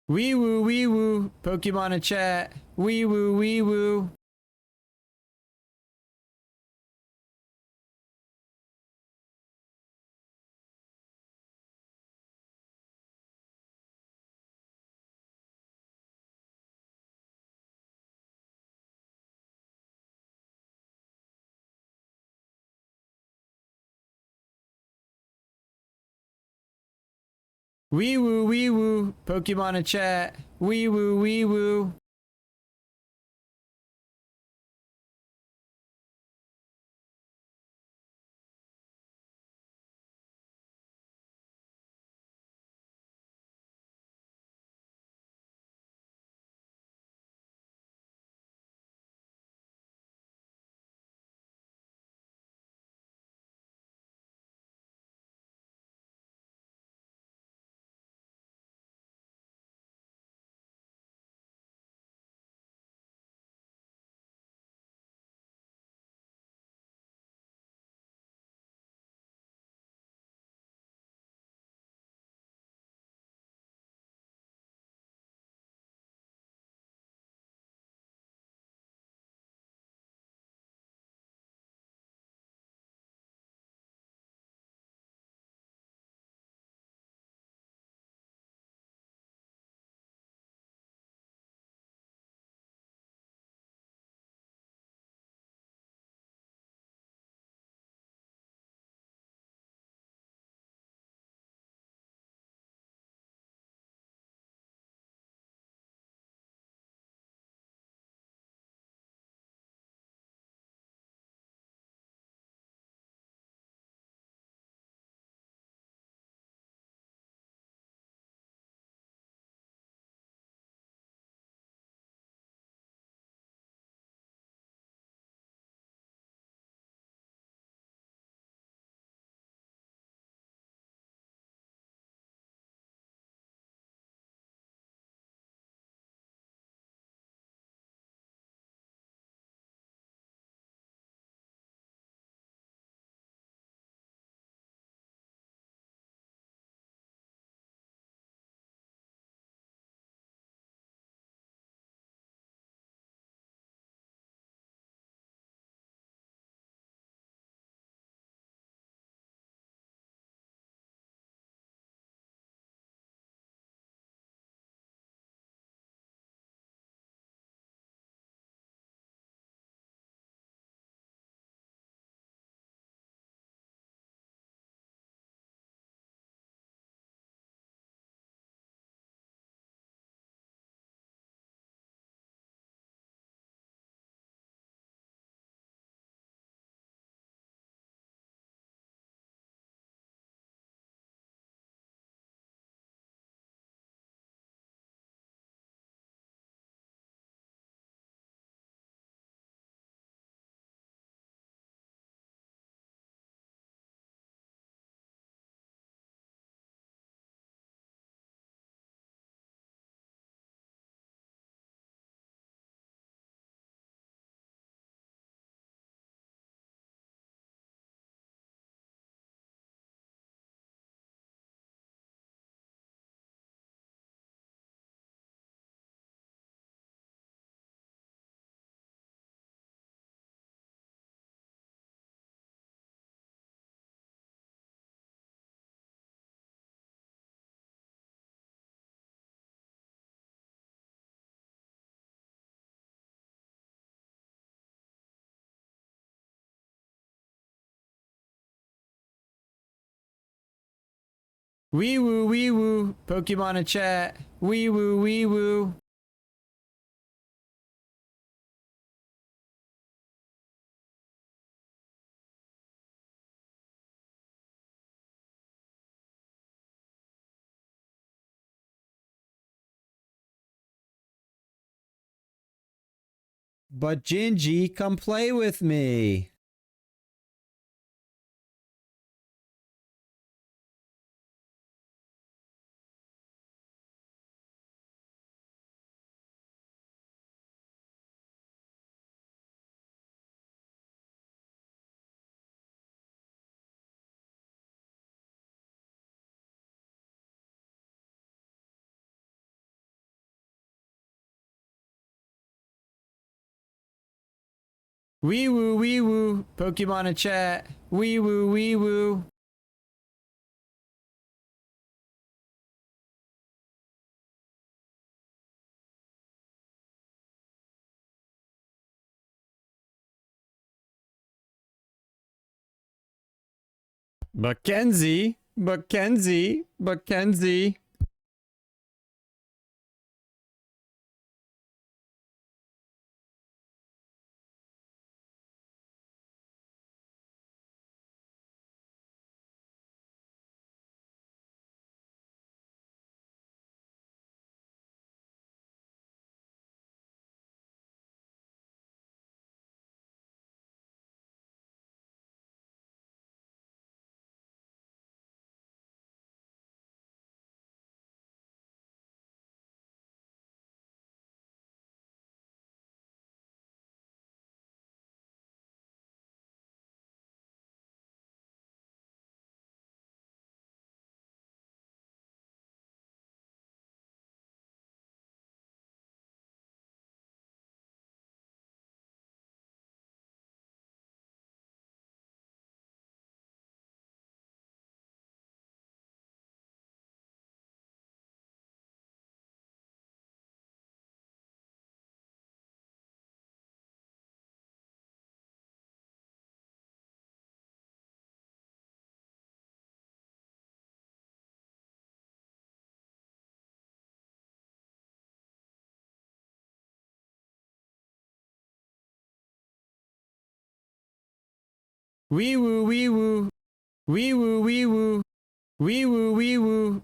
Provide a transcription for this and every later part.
Wee woo, wee woo. Pokemon in chat. Wee woo, wee woo. Wee woo, wee woo. Pokemon in chat. Wee woo, wee woo. Wee woo, wee woo. Pokemon in chat. Wee woo, wee woo. But Gingy, come play with me. Wee woo, Pokemon in chat. Wee woo. Mackenzie. Wee woo. Wee woo. Wee woo.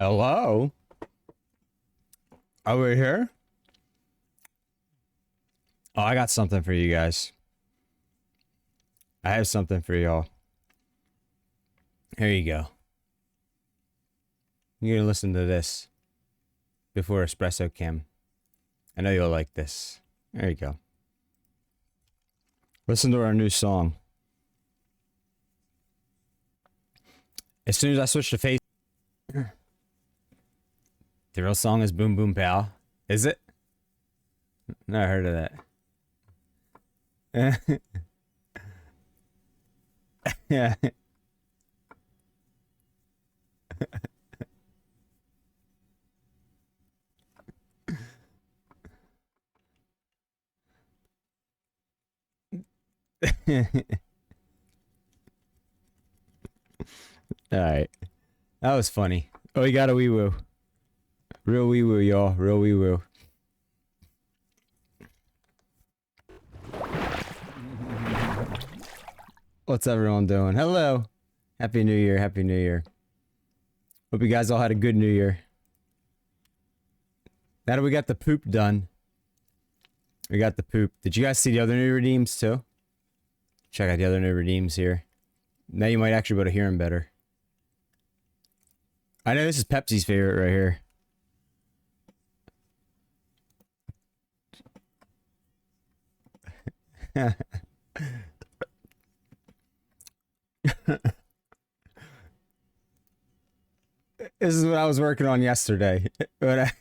Hello? Over here? Oh, I got something for you guys. I have something for y'all. Here you go. You're gonna listen to this before Espresso Cam. I know you'll like this. There you go. Listen to our new song. As soon as I switch to face, the real song is Boom Boom Pow. Is it? Never heard of that. Yeah. All right. That was funny. Oh, you got a wee woo. Real wee woo, y'all. Real wee woo. What's everyone doing? Hello. Happy New Year. Happy New Year. Hope you guys all had a good New Year. Now that we got the poop done. We got the poop. Did you guys see the other new redeems too? Check out the other new redeems here. Now you might actually be able to hear them better. I know this is Pepsi's favorite right here. This is what I was working on yesterday. But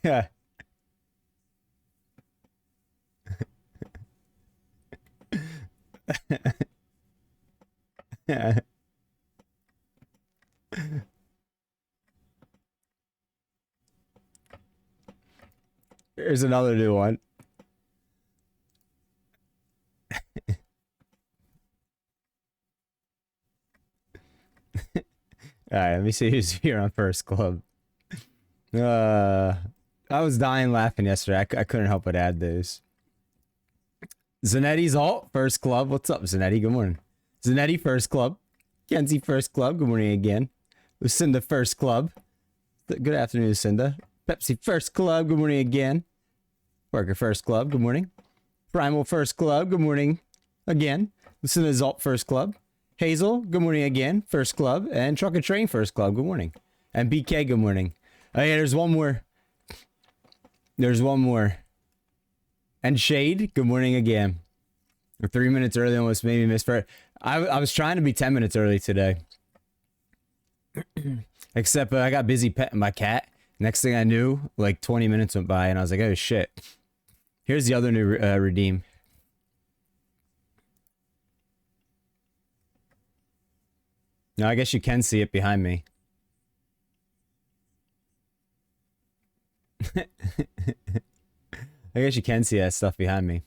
here's another new one. All right, let me see who's here on First Club. I was dying laughing yesterday. I couldn't help but add those. Zanetti's alt First Club. What's up, Zanetti? Good morning. Zanetti First Club. Kenzie First Club. Good morning again. Lucinda First Club. Good afternoon, Lucinda. Pepsi First Club. Good morning again. Parker First Club. Good morning. Primal First Club. Good morning again. Lucinda's alt First Club. Hazel, good morning again. First Club. And Truck and Train First Club. Good morning. And BK, good morning. Oh, yeah, there's one more. There's one more. And Shade, good morning again. We're 3 minutes early, almost made me miss for I was trying to be 10 minutes early today. Except I got busy petting my cat. Next thing I knew, like 20 minutes went by and I was like, oh shit. Here's the other new redeem. No, I guess you can see it behind me. I guess you can see that stuff behind me.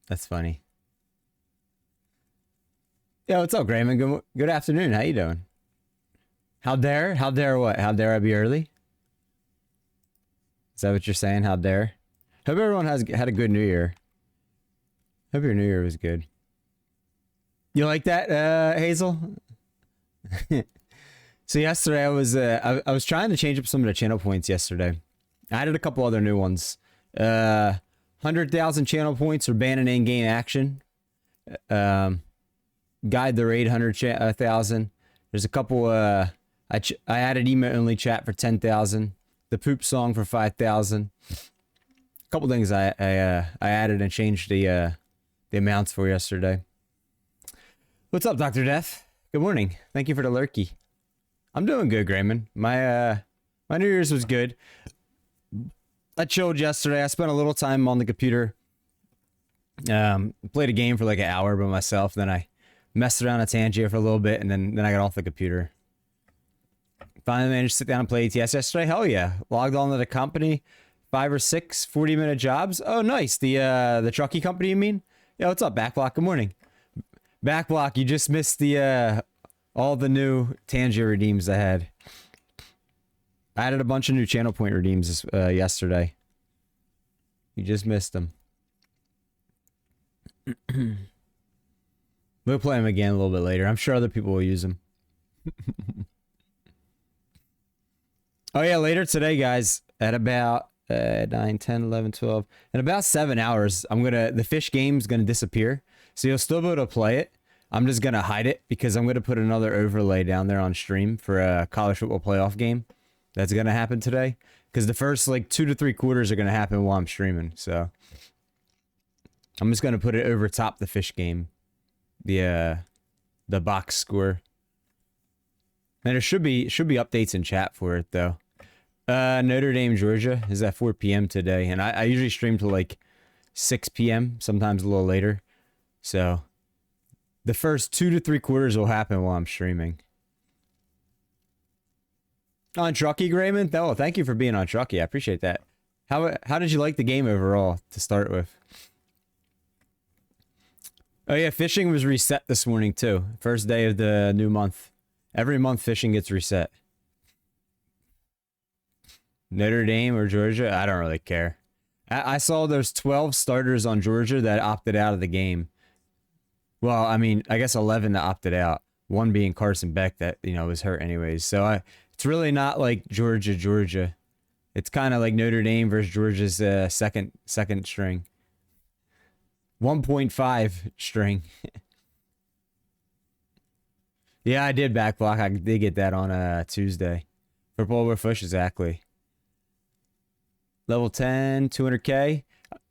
That's funny. Yeah, what's up, Grayman? Good afternoon. How you doing? How dare what? How dare I be early? Is that what you're saying? How dare? Hope everyone had a good New Year. Hope your New Year was good. You like that, Hazel? So yesterday I was trying to change up some of the channel points yesterday. I added a couple other new ones. 100,000 channel points for banning in-game action. Guide the raid 100,000. There's a couple. I added email only chat for 10,000. The poop song for 5,000. A couple things I added and changed the amounts for yesterday. What's up, Dr. Death? Good morning. Thank you for the lurky. I'm doing good, Grayman. My New Year's was good. I chilled yesterday. I spent a little time on the computer. Played a game for like an hour by myself. Then I messed around at Tangier for a little bit, and then I got off the computer. Finally managed to sit down and play ETS yesterday. Hell yeah. Logged on to the company. 5 or 6 40-minute jobs. Oh, nice. The truckie company, you mean? Yeah, what's up, Backblock? Good morning. Backblock, you just missed the all the new Tangier redeems I had. I added a bunch of new channel point redeems yesterday. You just missed them. We'll play them again a little bit later. I'm sure other people will use them. Oh yeah, later today, guys, at about 9, 10, 11, 12. In about 7 hours, the fish game's gonna disappear. So you'll still be able to play it. I'm just gonna hide it because I'm gonna put another overlay down there on stream for a college football playoff game. That's gonna happen today. Because the first like 2 to 3 quarters are gonna happen while I'm streaming. So I'm just gonna put it over top the fish game. The box score. And there should be updates in chat for it though. Notre Dame, Georgia is at 4 p.m. today, and I usually stream till like 6 p.m., sometimes a little later. So the first 2 to 3 quarters will happen while I'm streaming. On Truckee, Grayman? Oh, thank you for being on Truckee. I appreciate that. How did you like the game overall to start with? Oh yeah, fishing was reset this morning too. First day of the new month. Every month fishing gets reset. Notre Dame or Georgia? I don't really care. I saw there's 12 starters on Georgia that opted out of the game. Well, I mean, I guess 11 that opted out. One being Carson Beck that, was hurt anyways. So it's really not like Georgia. It's kind of like Notre Dame versus Georgia's second string. 1.5 string. Yeah, I did backblock. I did get that on Tuesday. For Polar Fish, exactly. Level 10, 200k.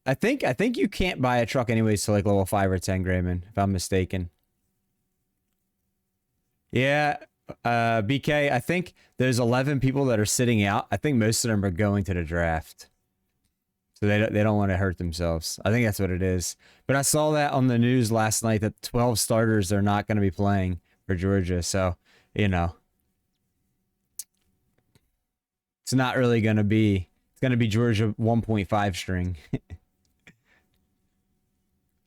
I think you can't buy a truck anyways to like level 5 or 10, Grayman, if I'm mistaken. Yeah, BK, I think there's 11 people that are sitting out. I think most of them are going to the draft. So they don't want to hurt themselves. I think that's what it is. But I saw that on the news last night that 12 starters are not going to be playing for Georgia. So, you know, it's not really going to be, it's going to be Georgia 1.5 string.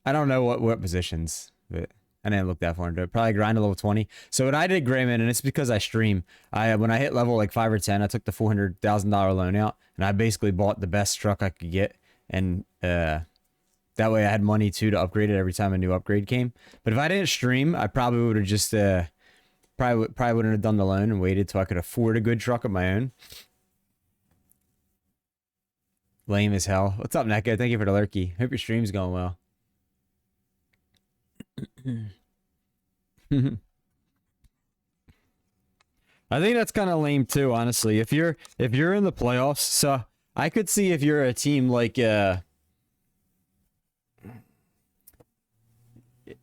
I don't know what positions, but I didn't look that far into it. Probably grind to level 20. So what I did, Grayman, and it's because I stream. When I hit level like 5 or 10, I took the $400,000 loan out, and I basically bought the best truck I could get, and that way I had money too to upgrade it every time a new upgrade came. But if I didn't stream, I probably would have just probably wouldn't have done the loan and waited till I could afford a good truck of my own. Lame as hell. What's up, Neko? Thank you for the lurky. Hope your stream's going well. I think that's kind of lame too, honestly. If you're in the playoffs, so I could see if you're a team like if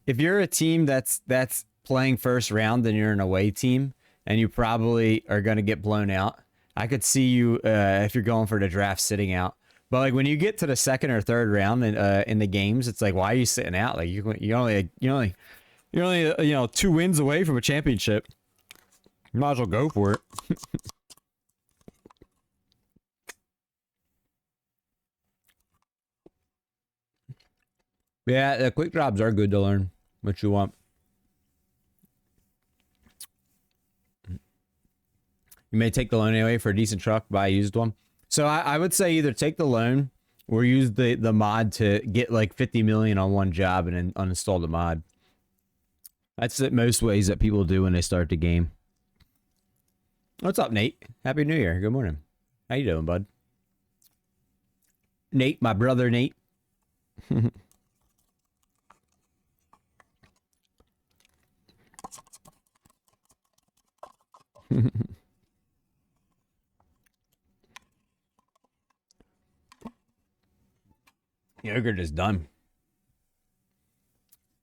you're a team that's playing first round, then you're an away team and you probably are going to get blown out. I could see you if you're going for the draft sitting out. But like when you get to the second or third round in the games, it's like, why are you sitting out? Like you're only 2 wins away from a championship. You might as well go for it. Yeah, the quick drops are good to learn what you want. You may take the loan anyway for a decent truck, buy a used one. So I would say either take the loan or use the mod to get like 50 million on one job and then uninstall the mod. That's the most ways that people do when they start the game. What's up, Nate? Happy New Year. Good morning. How you doing, bud? Nate, my brother Nate. Yogurt is done.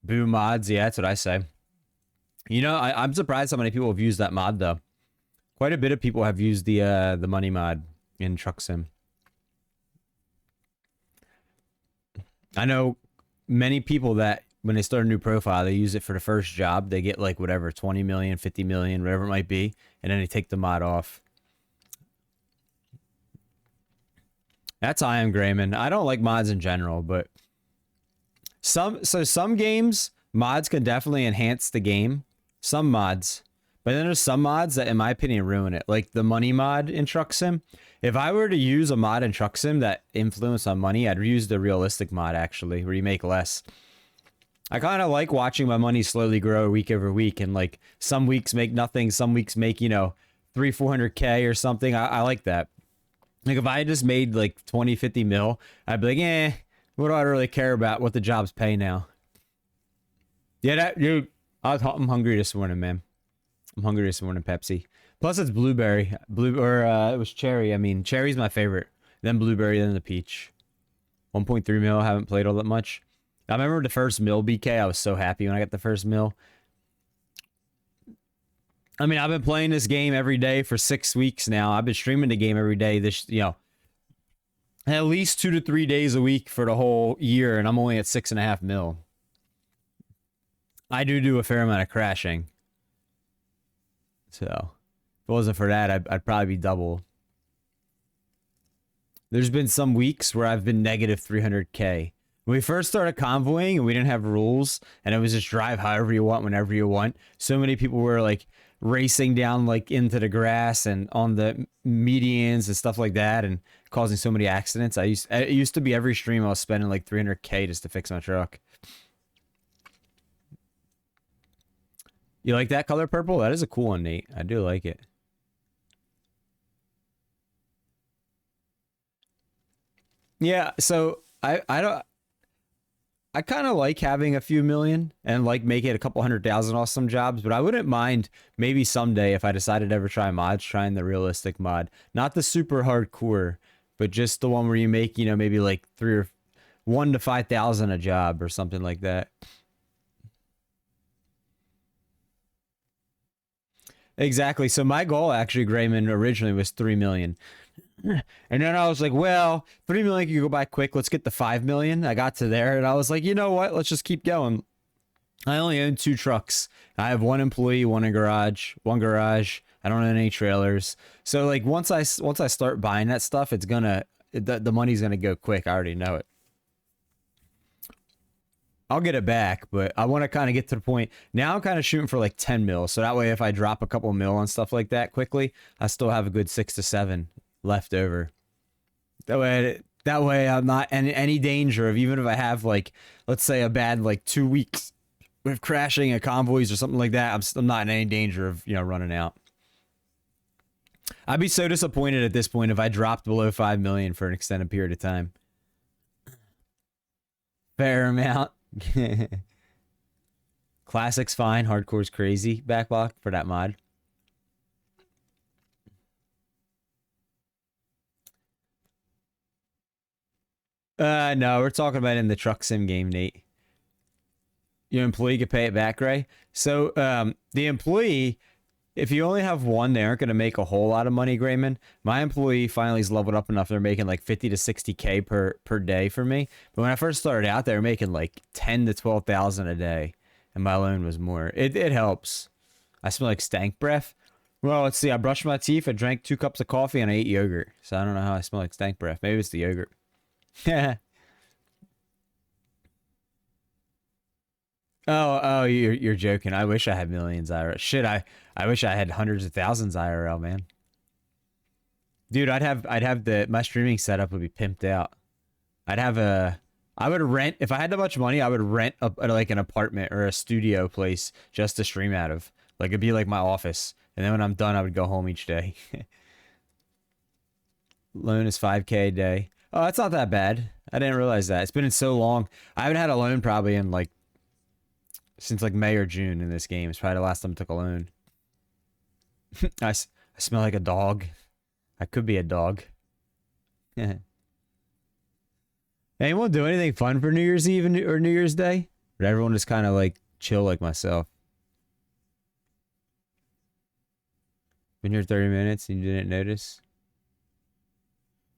Boo mods, yeah, that's what I say. You know, I'm surprised how many people have used that mod though. Quite a bit of people have used the money mod in Truck Sim. I know many people that when they start a new profile, they use it for the first job. They get like whatever, 20 million, 50 million, whatever it might be, and then they take the mod off. That's how I am, Grayman. I don't like mods in general, but some games, mods can definitely enhance the game. Some mods. But then there's some mods that, in my opinion, ruin it. Like the money mod in Truck Sim. If I were to use a mod in Truck Sim that influenced on money, I'd use the realistic mod, actually, where you make less. I kind of like watching my money slowly grow week over week. And like some weeks make nothing. Some weeks make, 300-400K or something. I like that. Like if I just made like 20, 50 mil, I'd be like, what do I really care about what the jobs pay now? Yeah, dude, I'm hungry this morning, man. I'm hungry this morning, Pepsi. Plus it's blueberry. It was cherry. I mean, cherry's my favorite. Then blueberry, then the peach. 1.3 mil, haven't played all that much. I remember the first mill, BK. I was so happy when I got the first mill. I mean, I've been playing this game every day for 6 weeks now. I've been streaming the game every day at least 2 to 3 days a week for the whole year, and I'm only at 6.5 mil. I do a fair amount of crashing. So, if it wasn't for that, I'd probably be double. There's been some weeks where I've been negative 300K. When we first started convoying and we didn't have rules, and it was just drive however you want, whenever you want, so many people were like racing down like into the grass and on the medians and stuff like that and causing so many accidents. It used to be every stream I was spending like 300K just to fix my truck. You like that color purple? That is a cool one, Nate. I do like it. Yeah, so I kind of like having a few million and like make it a couple 100,000 off some jobs, but I wouldn't mind maybe someday if I decided to ever try mods, trying the realistic mod, not the super hardcore, but just the one where you make, maybe like 1 to 5,000 a job or something like that. Exactly. So my goal actually, Grayman, originally was 3 million. And then I was like, well, 3 million can go by quick. Let's get the 5 million. I got to there and I was like, you know what? Let's just keep going. I only own 2 trucks. I have 1 employee, one in garage, one garage. I don't own any trailers. So like once I start buying that stuff, it's gonna the money's gonna go quick. I already know it. I'll get it back, but I want to kind of get to the point. Now I'm kind of shooting for like 10 mil. So that way, if I drop a couple mil on stuff like that quickly, I still have a good 6 to 7 left over. That way I'm not in any danger of, even if I have like, let's say a bad like 2 weeks with crashing a convoys or something like that, I'm not in any danger of, running out. I'd be so disappointed at this point if I dropped below 5 million for an extended period of time. Fair amount. Classic's fine. Hardcore's crazy. Backblock for that mod. No, we're talking about in the truck sim game, Nate. Your employee could pay it back, Ray. So, the employee, if you only have one, they aren't going to make a whole lot of money, Grayman. My employee finally's leveled up enough. They're making like 50 to 60K per day for me. But when I first started out, they were making like 10 to 12,000 a day. And my loan was more. It helps. I smell like stank breath. Well, let's see. I brushed my teeth. I drank 2 cups of coffee and I ate yogurt. So I don't know how I smell like stank breath. Maybe it's the yogurt. Oh, you're joking. I wish I had millions IRL. Shit, I wish I had hundreds of thousands IRL, man. Dude, my streaming setup would be pimped out. I would rent, if I had that much money, I would rent like an apartment or a studio place just to stream out of. Like it'd be like my office. And then when I'm done, I would go home each day. Loan is 5K a day. Oh, that's not that bad. I didn't realize that. It's been in so long. I haven't had a loan probably in like since like May or June in this game. It's probably the last time I took a loan. I smell like a dog. I could be a dog. Anyone do anything fun for New Year's Eve or New Year's Day? Or everyone just kind of like chill like myself? Been here 30 minutes and you didn't notice?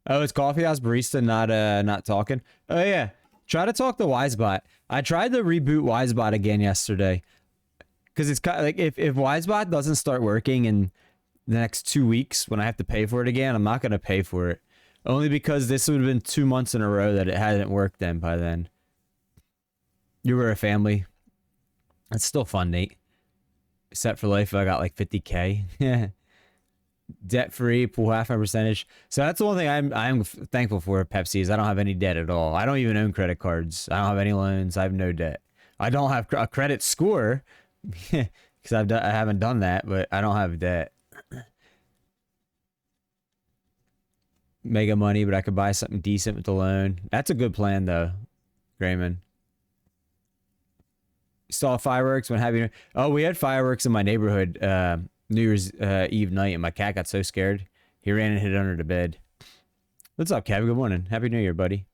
Oh, it's Coffee House Barista not talking? Oh yeah. Try to talk to Wisebot. I tried to reboot Wisebot again yesterday. Because it's kind of like if Wisebot doesn't start working in the next 2 weeks when I have to pay for it again, I'm not going to pay for it. Only because this would have been 2 months in a row that it hadn't worked then by then. You were a family. It's still fun, Nate. Set for life, I got like 50K. Debt free, pool half my percentage. So that's the one thing I'm thankful for, Pepsi, is I don't have any debt at all. I don't even own credit cards. I don't have any loans. I have no debt. I don't have a credit score because I haven't done that, but I don't have debt. Mega money, but I could buy something decent with the loan. That's a good plan, though, Grayman. Saw fireworks when having. Oh, we had fireworks in my neighborhood New Year's Eve night, and my cat got so scared he ran and hid under the bed. What's up, Kev? Good morning. Happy New Year, buddy.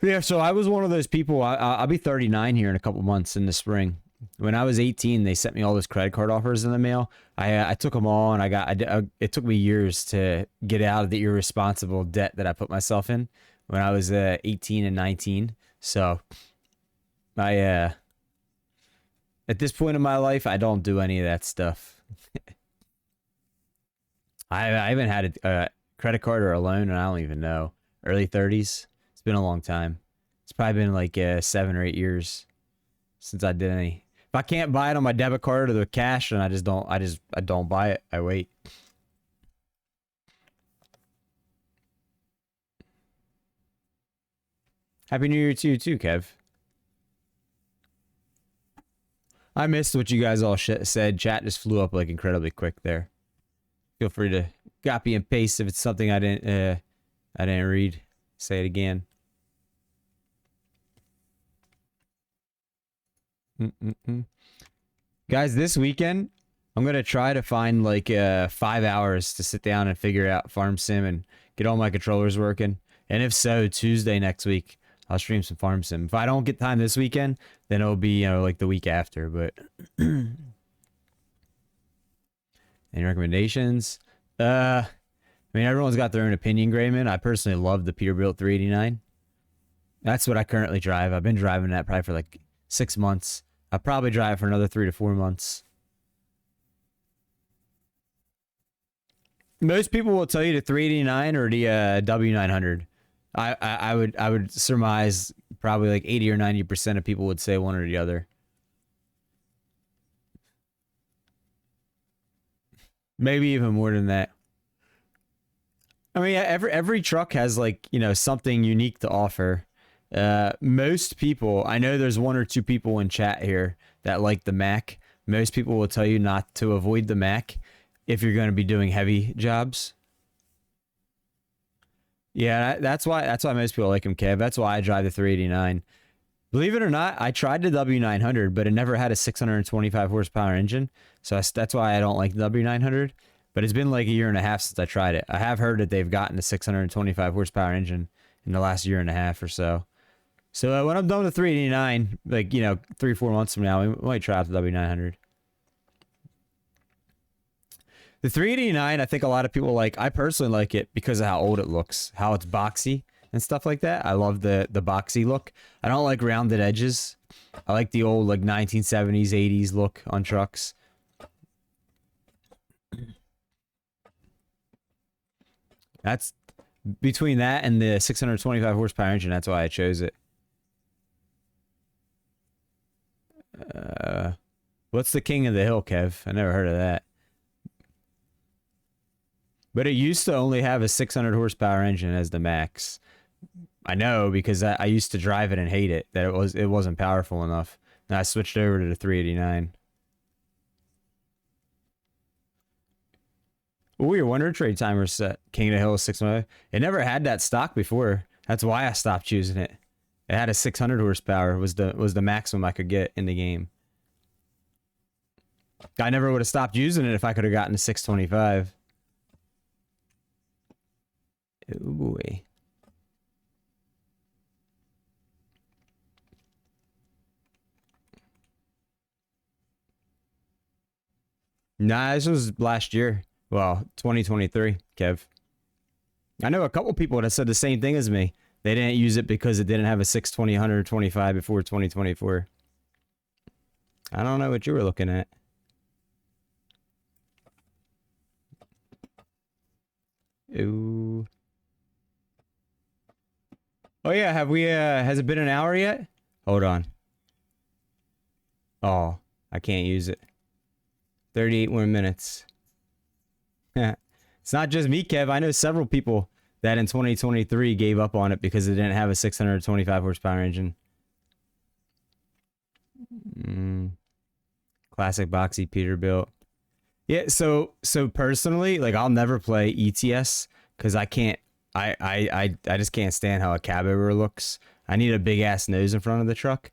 Yeah, so I was one of those people. I'll be 39 here in a couple months in the spring. When I was 18, they sent me all those credit card offers in the mail. I took them all, and it took me years to get out of the irresponsible debt that I put myself in when I was 18 and 19. So at this point in my life, I don't do any of that stuff. I haven't had a credit card or a loan, and I don't even know. Early 30s. It's been a long time. It's probably been like 7 or 8 years since I did any. If I can't buy it on my debit card or the cash, then I don't buy it. I wait. Happy New Year to you too, Kev. I missed what you guys all said. Chat just flew up like incredibly quick there. Feel free to copy and paste if it's something I didn't read. Say it again. Guys, this weekend I'm gonna try to find like 5 hours to sit down and figure out Farm Sim and get all my controllers working. And if so, Tuesday next week I'll stream some Farm Sim. If I don't get time this weekend, then it'll be like the week after. But Any recommendations? I mean, everyone's got their own opinion, Grayman. I personally love the Peterbilt 389. That's what I currently drive. I've been driving that probably for like 6 months. I'll probably drive for another 3 to 4 months. Most people will tell you the 389 or the W900. I would surmise probably like 80 or 90% of people would say one or the other. Maybe even more than that. I mean, every truck has like, you know, something unique to offer. Most people, I know there's 1 or 2 people in chat here that like the Mac. Most people will tell you not to avoid the Mac if you're going to be doing heavy jobs. Yeah, that's why most people like him, Kev. That's why I drive the 389. Believe it or not, I tried the W900, but it never had a 625 horsepower engine. So that's why I don't like the W900. But it's been like a year and a half since I tried it. I have heard that they've gotten a 625 horsepower engine in the last year and a half or so. So when I'm done with the 389, like, you know, 3-4 months from now, we might try out the W900. The 389, I think a lot of people like. I personally like it because of how old it looks, how it's boxy and stuff like that. I love the boxy look. I don't like rounded edges. I like the old like 1970s, 80s look on trucks. That's between that and the 625 horsepower engine. That's why I chose it. What's the King of the Hill, Kev? I never heard of that. But it used to only have a 600 horsepower engine as the max. I know because I used to drive it and hate it. That it wasn't powerful enough. And I switched over to the 389. Oh, your Wonder Trade timer set. King of the Hill 600. It never had that stock before. That's why I stopped using it. It had a 600 horsepower was the maximum I could get in the game. I never would have stopped using it if I could have gotten a 625. Oh boy. Nah, this was last year. Well, 2023, Kev. I know a couple people that said the same thing as me. They didn't use it because it didn't have a 620, 125 before 2024. I don't know what you were looking at. Ooh. Oh yeah, have we has it been an hour yet? Hold on. Oh, I can't use it. 38 more minutes. It's not just me, Kev. I know several people that in 2023 gave up on it because it didn't have a 625 horsepower engine. Classic boxy Peterbilt. Yeah, so personally, like I'll never play ETS because I can't. I just can't stand how a cab over looks. I need a big ass nose in front of the truck.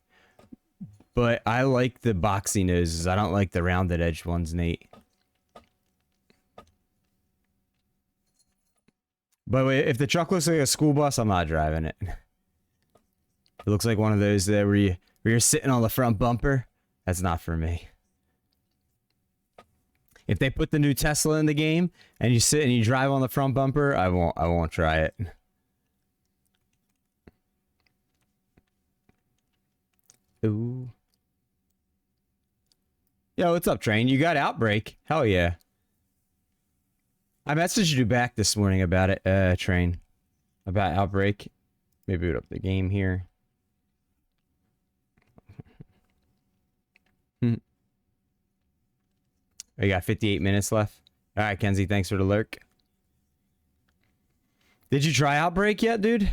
But I like the boxy noses. I don't like the rounded edge ones, Nate. But if the truck looks like a school bus, I'm not driving it. It looks like one of those that where you're sitting on the front bumper. That's not for me. If they put the new Tesla in the game and you sit and you drive on the front bumper, I won't try it. Ooh. Yo, what's up, Train? You got Outbreak? Hell yeah. I messaged you back this morning about it, Train. About Outbreak. Maybe boot up the game here. We got 58 minutes left. All right, Kenzie, thanks for the lurk. Did you try Outbreak yet, dude?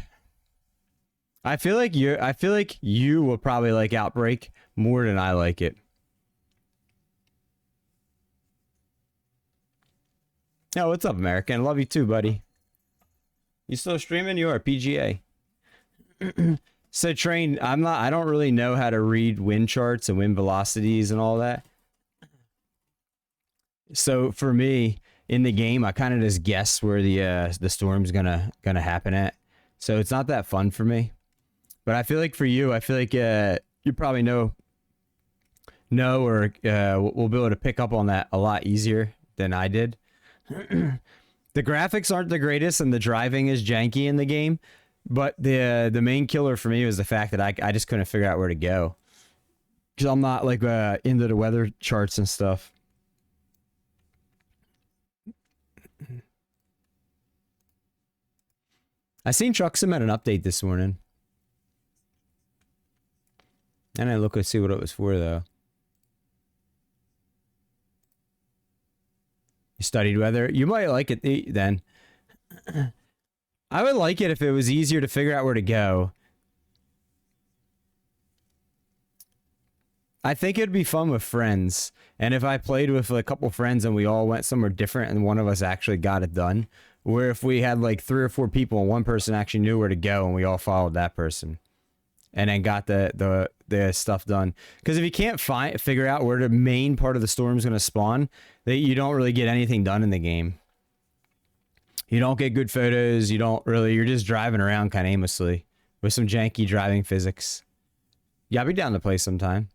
I feel like you will probably like Outbreak more than I like it. Oh, what's up, American? Love you too, buddy. You still streaming? You are PGA. So, Train, I don't really know how to read wind charts and wind velocities and all that. So for me in the game, I kind of just guess where the storm's gonna happen at. So it's not that fun for me. But I feel like for you, I feel like you probably know or we'll be able to pick up on that a lot easier than I did. The graphics aren't the greatest and the driving is janky in the game, but the main killer for me was the fact that I just couldn't figure out where to go. Because I'm not like into the weather charts and stuff. I seen Truxim had an update this morning. I didn't look to see what it was for though. You studied weather. You might like it then. I would like it if it was easier to figure out where to go. I think it'd be fun with friends. And if I played with a couple friends and we all went somewhere different and one of us actually got it done. Where if we had like 3 or 4 people and one person actually knew where to go and we all followed that person. And then got the stuff done. Because if you can't figure out where the main part of the storm is going to spawn, you don't really get anything done in the game. You don't get good photos. You're just driving around kind of aimlessly with some janky driving physics. Yeah, I'll be down to play sometime.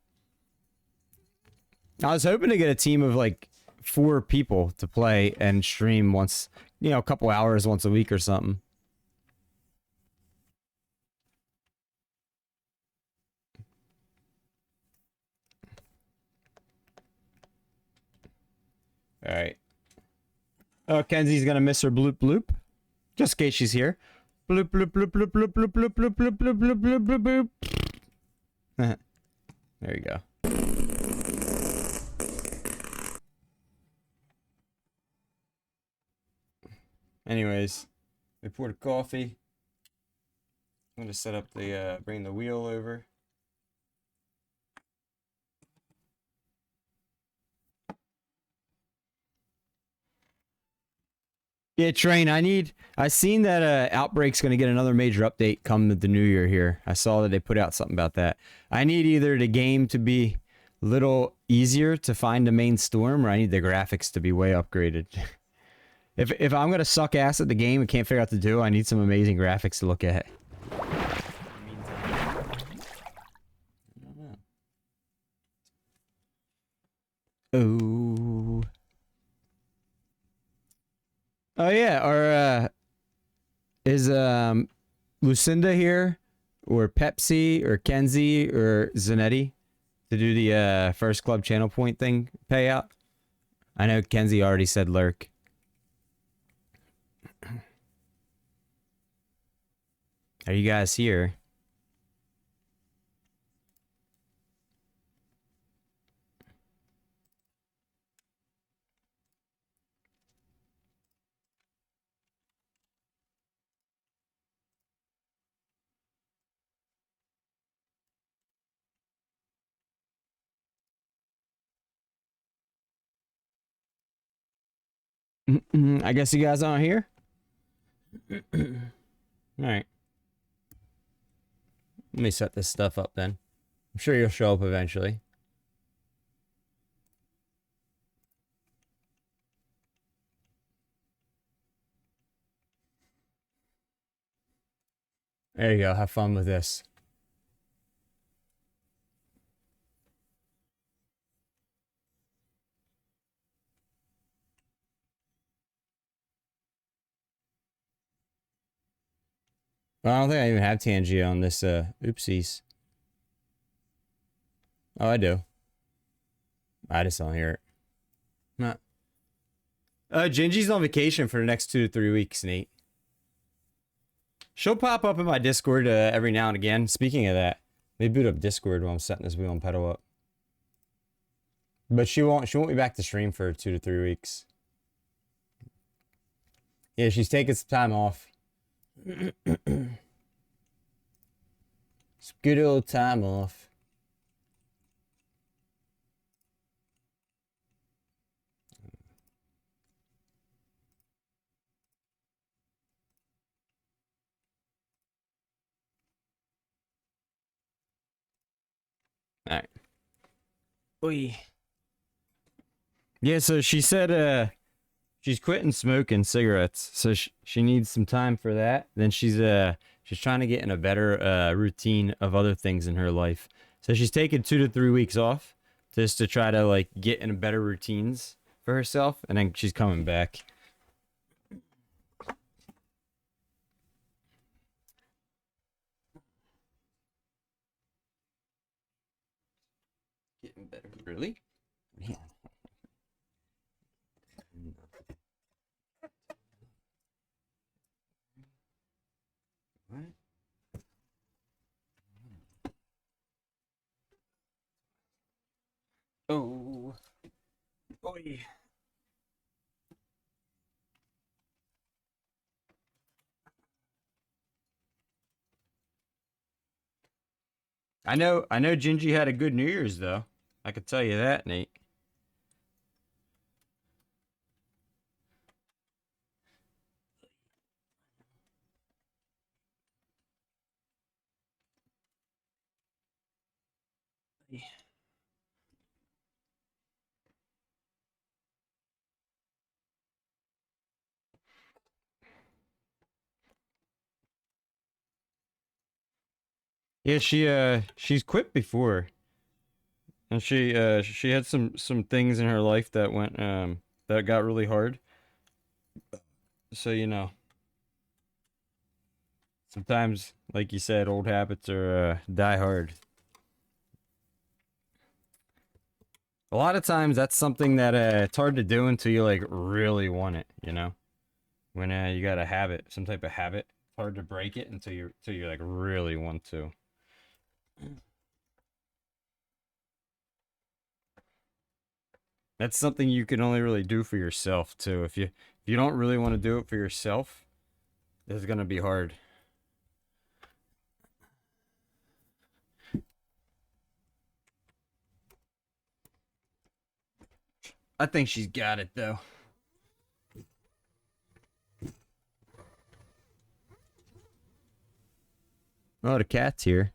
I was hoping to get a team of like 4 people to play and stream once, a couple hours once a week or something. All right. Oh, Kenzie's gonna miss her bloop bloop. Just in case she's here. Bloop bloop bloop bloop bloop bloop bloop bloop bloop bloop bloop bloop bloop. There you go. Anyways, we poured coffee. I'm gonna set up bring the wheel over. Yeah, Train, I seen that Outbreak's gonna get another major update come the new year here. I saw that they put out something about that. I need either the game to be a little easier to find the main storm, or I need the graphics to be way upgraded. If I'm gonna suck ass at the game and can't figure out what to do, I need some amazing graphics to look at. Oh. Oh yeah, or is Lucinda here, or Pepsi, or Kenzie, or Zanetti to do the first club channel point thing payout? I know Kenzie already said lurk. Are you guys here? I guess you guys aren't here. All right. Let me set this stuff up then. I'm sure you'll show up eventually. There you go. Have fun with this. Well, I don't think I even have Tangia on this, oopsies. Oh, I do. I just don't hear it. Not. Gingy's on vacation for the next 2 to 3 weeks, Nate. She'll pop up in my Discord every now and again. Speaking of that, maybe boot up Discord while I'm setting this wheel and pedal up. But she won't be back to stream for 2 to 3 weeks. Yeah, she's taking some time off. Some good old time off. All right. Oy. Yeah, so she said she's quitting smoking cigarettes, so she needs some time for that. Then she's trying to get in a better routine of other things in her life. So she's taking 2 to 3 weeks off just to try to like get in better routines for herself, and then she's coming back. Getting better, really? Yeah. What? Oh. Boy. I know Gingy had a good New Year's though. I could tell you that, Nate. Yeah, she's quit before. And she had some things in her life that went that got really hard. So, sometimes like you said, old habits are die hard. A lot of times that's something that it's hard to do until you like really want it, you know? When you got a habit, some type of habit, it's hard to break it until you like really want to. That's something you can only really do for yourself too. If you don't really want to do it for yourself, it's gonna be hard. I think she's got it though. Oh, the cat's here.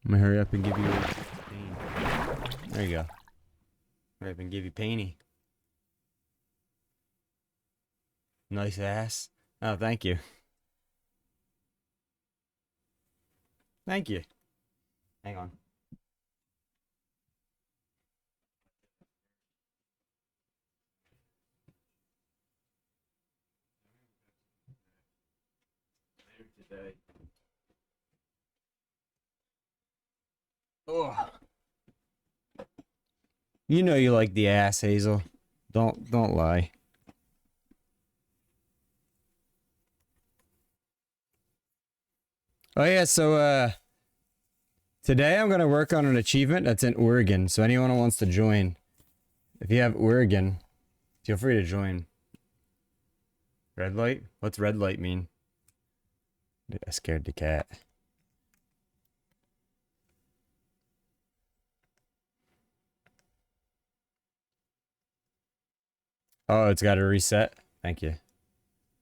I'm gonna hurry up and give you a pain. There you go. Hurry up and give you painty. Nice ass. Oh, thank you. Thank you. Hang on. Later today. Oh. You know you like the ass, Hazel. Don't lie. Oh yeah, so today I'm gonna work on an achievement that's in Oregon. So anyone who wants to join, if you have Oregon, feel free to join. Red light? What's red light mean? I scared the cat. Oh, it's got to reset. Thank you.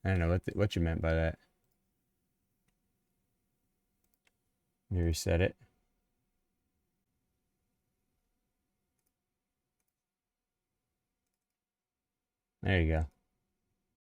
I don't know what you meant by that. You reset it. There you go.